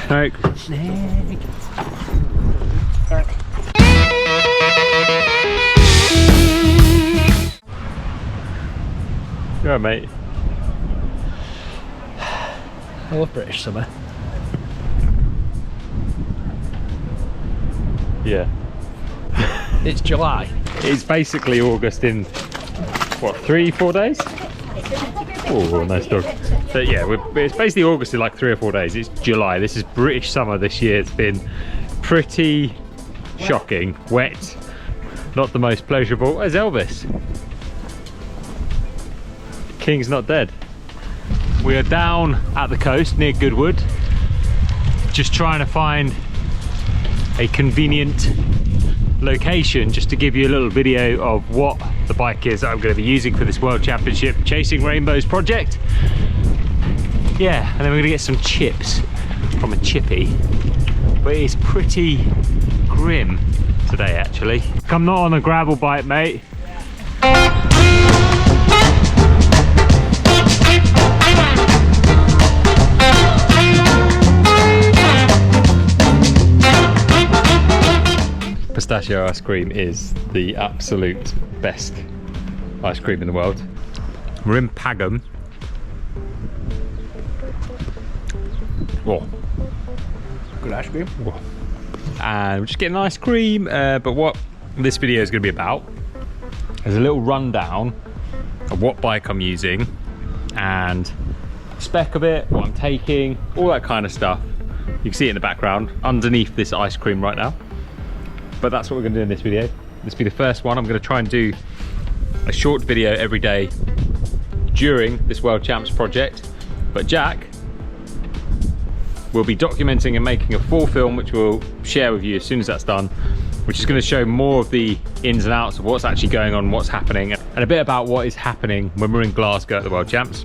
Snake. Snake. You're right, mate. I love British summer. Yeah. It's July. It's basically August in, what, 3-4 days? Oh, nice dog. So yeah, it's basically August in like 3 or 4 days. It's July. This is British summer this year. It's been pretty shocking. Wet. Not the most pleasurable. Where's Elvis? King's not dead. We are down at the coast near Goodwood. Just trying to find a convenient location just to give you a little video of what the bike is that I'm going to be using for this World Championship Chasing Rainbows project. Yeah, and then we're going to get some chips from a chippy, but it's pretty grim today actually. I'm not on a gravel bike, mate. Pistachio ice cream is the absolute best ice cream in the world. We're in Pagham. Oh. Good ice cream. Oh. And we're just getting ice cream, but what this video is going to be about is a little rundown of what bike I'm using and spec of it, what I'm taking, all that kind of stuff. You can see it in the background underneath this ice cream right now. But that's what we're going to do in this video. This will be the first one. I'm going to try and do a short video every day during this World Champs project. But Jack will be documenting and making a full film, which we'll share with you as soon as that's done, which is going to show more of the ins and outs of what's actually going on, what's happening, and a bit about what is happening when we're in Glasgow at the World Champs.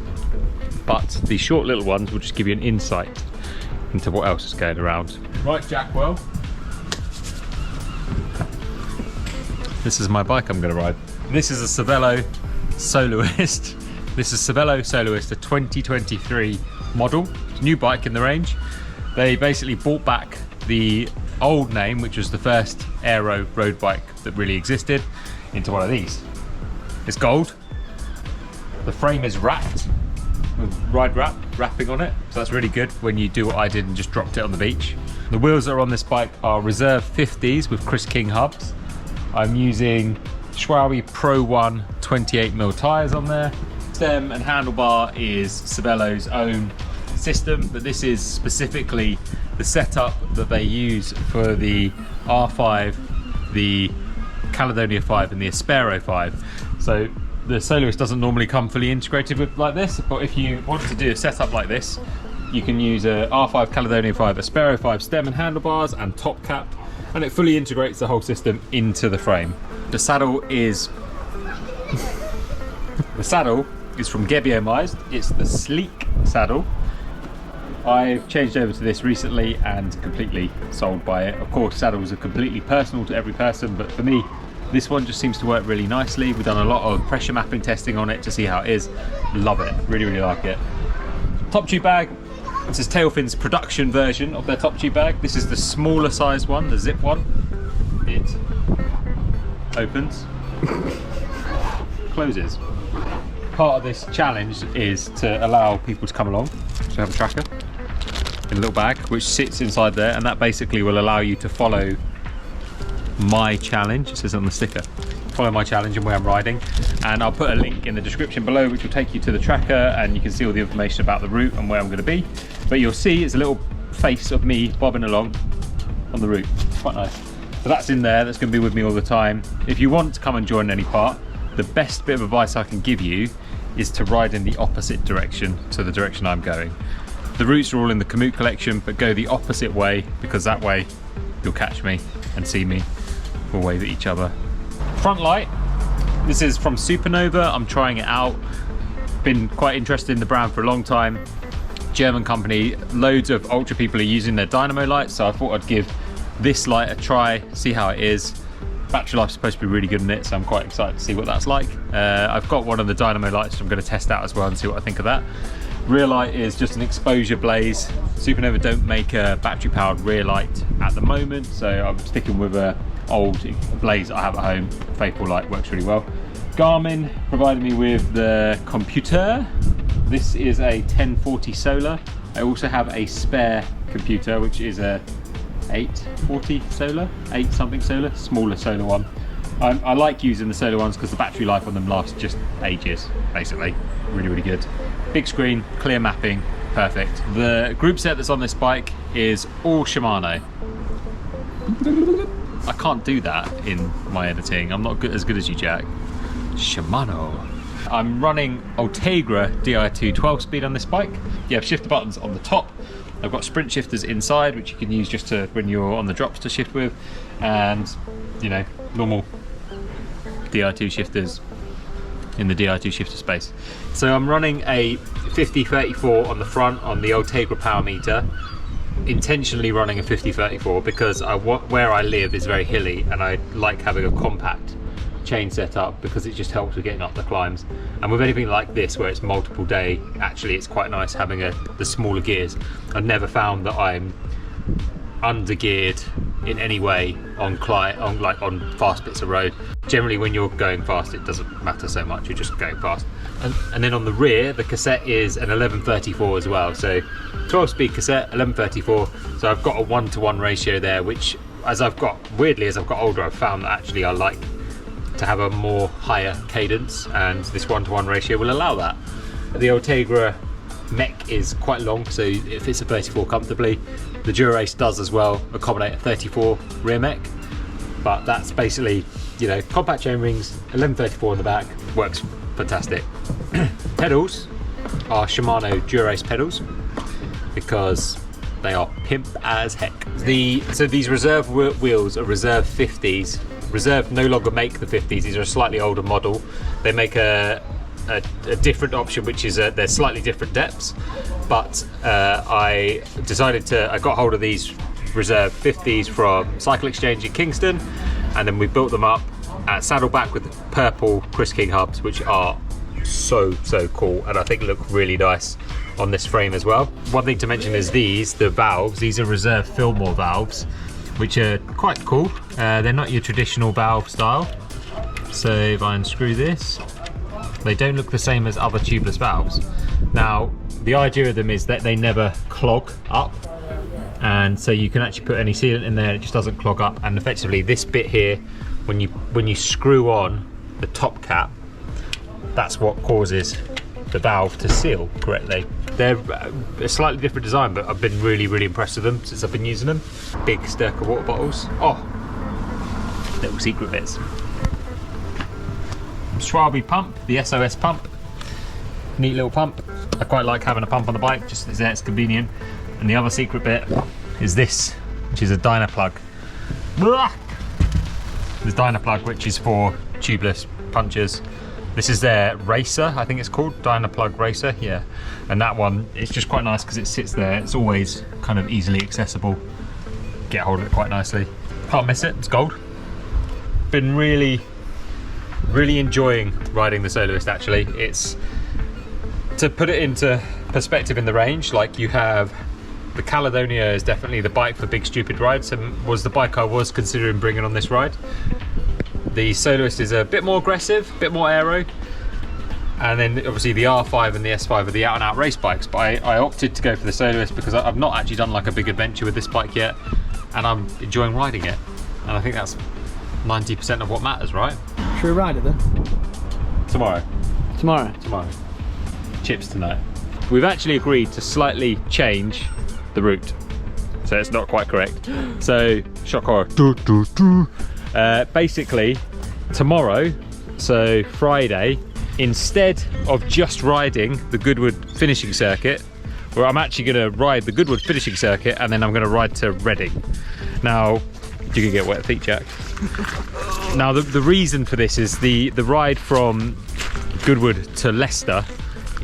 But the short little ones will just give you an insight into what else is going around. Right, Jack, well, this is my bike I'm going to ride. This is a Cervélo Soloist. This is Cervélo Soloist, a 2023 model. New bike in the range. They basically brought back the old name, which was the first aero road bike that really existed, into one of these. It's gold. The frame is wrapped with ride wrapping on it. So that's really good when you do what I did and just dropped it on the beach. The wheels that are on this bike are Reserve 50s with Chris King hubs. I'm using Schwalbe Pro 1 28mm tyres on there. Stem and handlebar is Cervélo's own system, but this is specifically the setup that they use for the R5, the Caledonia 5 and the Aspero 5. So the Soloist doesn't normally come fully integrated with like this, but if you want to do a setup like this, you can use a R5 Caledonia 5 Aspero 5 stem and handlebars and top cap, and it fully integrates the whole system into the frame. The saddle is from Gebiomized. It's the sleek saddle. I've changed over to this recently and completely sold by it. Of course, saddles are completely personal to every person, but for me, this one just seems to work really nicely. We've done a lot of pressure mapping testing on it to see how it is. Love it, really, really like it. Top tube bag. This is Tailfin's production version of their top tube bag. This is the smaller size one, the zip one. It opens, closes. Part of this challenge is to allow people to come along. So I have a tracker in a little bag which sits inside there, and that basically will allow you to follow my challenge. It says on the sticker, follow my challenge and where I'm riding, and I'll put a link in the description below which will take you to the tracker, and you can see all the information about the route and where I'm going to be. But you'll see it's a little face of me bobbing along on the route. Quite nice. So that's in there, that's going to be with me all the time. If you want to come and join any part, the best bit of advice I can give you is to ride in the opposite direction to the direction I'm going. The routes are all in the Komoot collection, but go the opposite way, because that way you'll catch me and see me. We'll wave at each other. Front light, this is from Supernova. I'm trying it out. Been quite interested in the brand for a long time. German company, loads of ultra people are using their dynamo lights, so I thought I'd give this light a try, see how it is. Battery life's supposed to be really good in it, so I'm quite excited to see what that's like. I've got one of the dynamo lights, so I'm going to test out as well and see what I think of that. Rear light is just an exposure blaze. Supernova don't make a battery powered rear light at the moment, so I'm sticking with a old blaze I have at home. Faithful light works really well. Garmin provided me with the computer. This is a 1040 solar. I also have a spare computer, which is a 840 solar, 8 something solar, smaller solar one. I like using the solar ones because the battery life on them lasts just ages, basically. Really, really good. Big screen, clear mapping, perfect. The group set that's on this bike is all Shimano. I can't do that in my editing. I'm not as good as you, Jack. Shimano. I'm running Ultegra Di2 12-speed on this bike. You have shifter buttons on the top. I've got sprint shifters inside, which you can use just to when you're on the drops to shift with, and you know, normal Di2 shifters in the Di2 shifter space. So I'm running a 50-34 on the front on the Ultegra power meter. Intentionally running a 50-34 because where I live is very hilly, and I like having a compact chain set up because it just helps with getting up the climbs. And with anything like this where it's multiple day, actually it's quite nice having the smaller gears. I've never found that I'm under geared in any way on fast bits of road. Generally when you're going fast it doesn't matter so much, you're just going fast. And then on the rear the cassette is an 11-34 as well, so 12-speed cassette, 11-34. So I've got a 1-to-1 ratio there, which as I've got older, I've found that actually I like to have a more higher cadence, and this 1-to-1 ratio will allow that. The Ultegra mech is quite long, so it fits a 34 comfortably. The Dura-Ace does as well accommodate a 34 rear mech, but that's basically, you know, compact chain rings, 11-34 in the back, works fantastic. Pedals are Shimano Dura-Ace pedals because they are pimp as heck. So these reserve wheels are reserve 50s. Reserve no longer make the 50s, these are a slightly older model. They make a different option, which is they're slightly different depths, but I got hold of these reserve 50s from Cycle Exchange in Kingston, and then we built them up at Saddleback with the purple Chris King hubs, which are so cool, and I think look really nice on this frame as well. One thing to mention is the valves. These are reserve Fillmore valves, which are quite cool. They're not your traditional valve style. So if I unscrew this, they don't look the same as other tubeless valves. Now, the idea of them is that they never clog up, and so you can actually put any sealant in there, it just doesn't clog up. And effectively this bit here, when you screw on the top cap, that's what causes the valve to seal correctly. They're a slightly different design, but I've been really impressed with them since I've been using them. Big Styrkr water bottles. Oh, little secret bits. Schwalbe pump, the SOS pump. Neat little pump. I quite like having a pump on the bike, just as it's convenient. And the other secret bit is this, which is a Dynaplug. This Dynaplug, which is for tubeless punchers. This is their Racer, I think it's called, Dynaplug Racer, yeah. And that one, it's just quite nice because it sits there, it's always kind of easily accessible. Get hold of it quite nicely. Can't miss it, it's gold. Been really enjoying riding the Soloist actually. It's, to put it into perspective in the range, like you have, the Caledonia is definitely the bike for big stupid rides, and was the bike I was considering bringing on this ride. The Soloist is a bit more aggressive, a bit more aero, and then obviously the R5 and the S5 are the out and out race bikes, but I opted to go for the Soloist because I've not actually done like a big adventure with this bike yet, and I'm enjoying riding it, and I think that's 90% of what matters, right? Should we ride it then? Tomorrow. Tomorrow? Chips tonight. We've actually agreed to slightly change the route, so it's not quite correct. So, shock horror. Basically, tomorrow, so Friday, instead of just riding the Goodwood finishing circuit, where I'm actually going to ride the Goodwood finishing circuit and then I'm going to ride to Reading. Now, you can get wet feet, Jack. Now, the reason for this is the ride from Goodwood to Leicester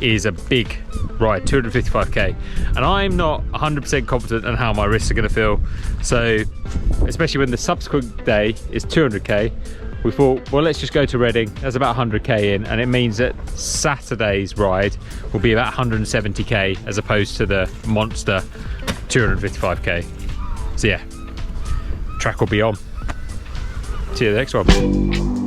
is a big ride, 255k, and I'm not 100% confident on how my wrists are going to feel. So, especially when the subsequent day is 200k, we thought, well, let's just go to Reading. There's about 100k in, and it means that Saturday's ride will be about 170k as opposed to the monster 255k. So yeah, track will be on. See you the next one.